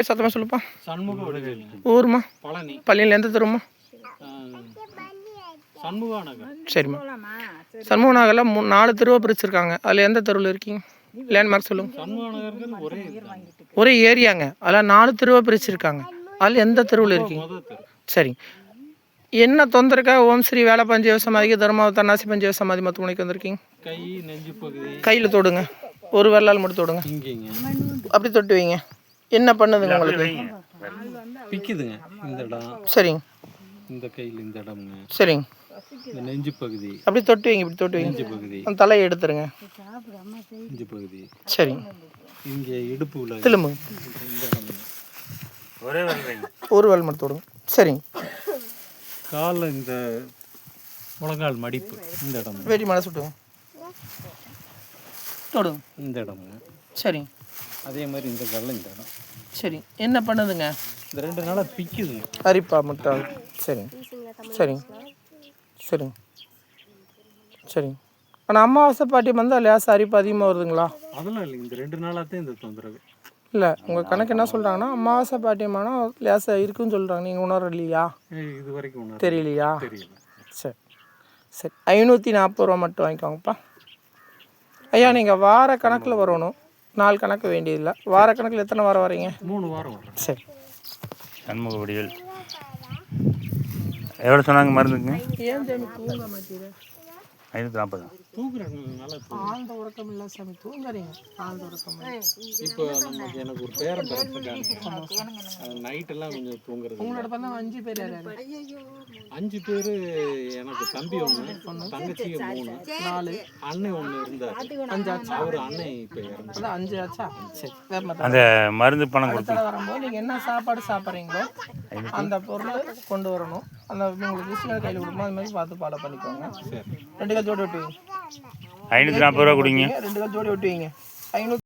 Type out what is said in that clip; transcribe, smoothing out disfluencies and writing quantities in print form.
சத்தமாக சொல்லுப்பா. சண்முக வடிவேல். ஊருமா? பழனி. பள்ளியில் எந்த தெருமா? சண்முகா நகர். சரிம்மா. சண்முக நகரில் 4 தெருவாக பிரிச்சிருக்காங்க. அதில் எந்த தெருவில் இருக்கீங்க? லேண்ட்மார்க் சொல்லுங்கள். சண்முகா நகருக்கு ஒரே ஏரியாங்க. அதில் 4 தெருவாக பிரிச்சிருக்காங்க. அதில் எந்த தெருவில் இருக்கீங்க? சரி. என்ன தொந்தரக்காக ஓம் ஸ்ரீ வேலை பஞ்ச சமாதிக்கு தர்மாவ தன்னாசி பஞ்ச சமாதி மொத்தமணிக்கு வந்திருக்கீங்க? கை நெஞ்சு பகுதி. கையில் தொடுங்க. ஒரு வரலால் மட்டும் தொடுங்க. அப்படி தொட்டு வைங்க. என்ன பண்ணுதுங்க உங்களுக்கு? பிக்குதுங்க இந்த இடம். சரிங்க. இந்த கையில் இந்த இடம்ங்க. சரிங்க. இந்த நெஞ்சு பகுதி. அப்படி தொட்டு வைங்க. இப்படி தொட்டு வைங்க. நெஞ்சு பகுதி. அந்த தலையை எடுத்துருங்க. நெஞ்சு பகுதி. சரிங்க. இங்கே இடுப்பு உள்ள திரும்புங்க. இந்த இடம். ஒரே ஒரு வேல் மட்டும் தொடுங்க. சரிங்க. காலில் இந்த முழங்கால் மடிப்பு இந்த இடம். வேட்டி மலை சுட்டுங்க. தொடுங்க. இந்த இடம்ங்க. சரிங்க. அதே மாதிரி இந்த காலில் இந்த இடம். சரி. என்ன பண்ணுதுங்க? இந்த 2 நாளாக பிக்குதுங்க. அரிப்பா முட்டாள். சரிங்க. சரிங்க. சரிங்க. சரிங்க. ஆனால் அமாவாசை பாட்டியம் வந்து லேசாக அரிப்பு அதிகமாக வருதுங்களா? அதெல்லாம் இல்லை. இந்த 2 நாளாக தான் இந்த தொந்தரவு. இல்லை, உங்கள் கணக்கு என்ன சொல்கிறாங்கன்னா அமாவாசை பாட்டியமானா லேசாக இருக்குன்னு சொல்கிறாங்க. நீங்கள் உணரலையா? இது வரைக்கும் தெரியலையா? தெரியல. சரி. சரி. 540 ரூபா மட்டும் வாங்கிக்கோங்கப்பா. ஐயா, நீங்கள் வார கணக்கில் வரணும். நாள் கணக்கு வேண்டியதில்லை. வார கணக்கில் எத்தனை வாரம் வரீங்க? 3 வாரம் வரும். சரி. சண்முக வடிவேல். எவ்வளோ சொன்னாங்க மருந்துங்க? ஏன் சாமி தூங்க மாட்டீங்க? 540. தூங்குறதுனால ஆழ்ந்த உறக்கம் இல்லை சாமி, தூங்குறீங்க. ஆழ்ந்த உறக்கம். இப்போ எனக்கு ஒரு பேரன் பிறந்துட்டாங்க. நைட்டெல்லாம் கொஞ்சம் தூங்குறது. உங்களோட பண்ண 5 பேர் யார்? 5 பேர். எனக்கு தம்பி 1, தங்கச்சி 3, 4, அண்ணன் 1 இருந்தார். 5 ஆச்சு. அவர் அண்ணன் இப்போ இறந்து. அதான் 5 ஆச்சா? சரி. அந்த மருந்து பணம் கொடுத்து வரும்போது நீங்கள் என்ன சாப்பாடு சாப்பிட்றீங்களோ அந்த பொருளை கொண்டு வரணும். அந்த உங்களுக்கு லிஸ்ட்டில் கையில் கொடுக்கும்போது அது மாதிரி பார்த்து ஃபாலோ பண்ணிக்கோங்க. 2 கால் ஜோடி விட்டுவீங்க. 540 ரூபா கொடுங்க. 2 கால் ஜோடி விட்டுவீங்க. 500